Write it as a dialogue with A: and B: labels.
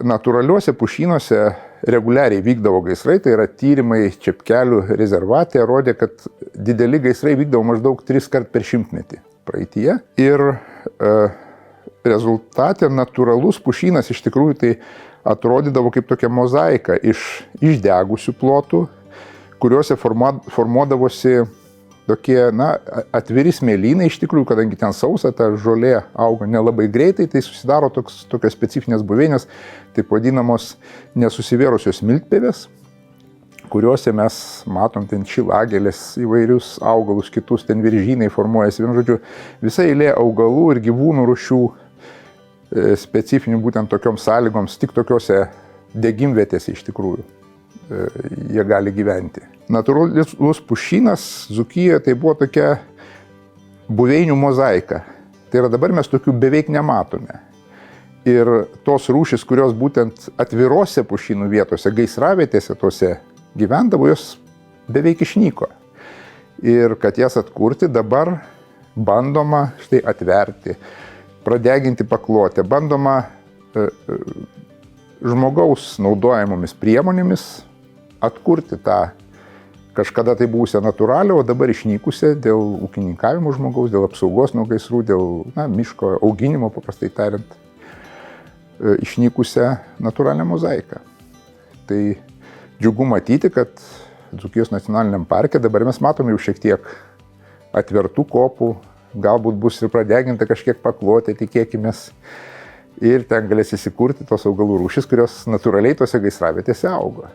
A: natūraliuose pušynuose reguliariai vykdavo gaisrai, tai yra tyrimai Čepkelių rezervate rodė, kad dideli gaisrai vykdavo maždaug 3 kart per šimtmetį praeityje. Ir rezultate natūralus pušynas iš tikrųjų tai atrodydavo kaip tokia mozaika iš išdegusių plotų, kuriuose formuodavosi tokie, atviri smėlynai iš tikrųjų, kadangi ten sausa, ta žolė auga nelabai greitai, tai susidaro tokios specifinės buveinės, taip vadinamos nesusivėrusios smiltpievės, kuriuose mes matom ten šilagėlės, įvairius augalus, kitus ten viržynai formuojasi. Vienu žodžiu, visa eilė augalų ir gyvūnų rūšių specifinių būtent tokioms sąlygoms, tik tokiuose degimvietėse iš tikrųjų jie gali gyventi. Natūralus pušynas Dzūkijoje tai buvo tokia buveinių mozaika. Tai yra dabar mes tokių beveik nematome. Ir tos rūšys, kurios būtent atvirose pušynų vietose, gaisravietėse tose gyvendavo, jos beveik išnyko. Ir kad jas atkurti dabar bandoma štai atverti, pradeginti paklotę, bandoma žmogaus naudojamomis priemonėmis atkurti tą kažkada tai buvusią natūralią, o dabar išnykusią dėl ūkininkavimo žmogaus, dėl apsaugos nuo gaisrų, dėl miško auginimo, paprastai tariant, išnykusią natūralią mozaiką. Tai džiugu matyti, kad Dzūkijos nacionaliniam parke dabar mes matome jau šiek tiek atvertų kopų, galbūt bus ir pradeginta kažkiek paklotė, tikėkimės, ir ten galės įsikurti tos augalų rūšys, kurios natūraliai tose gaisravietėse augo.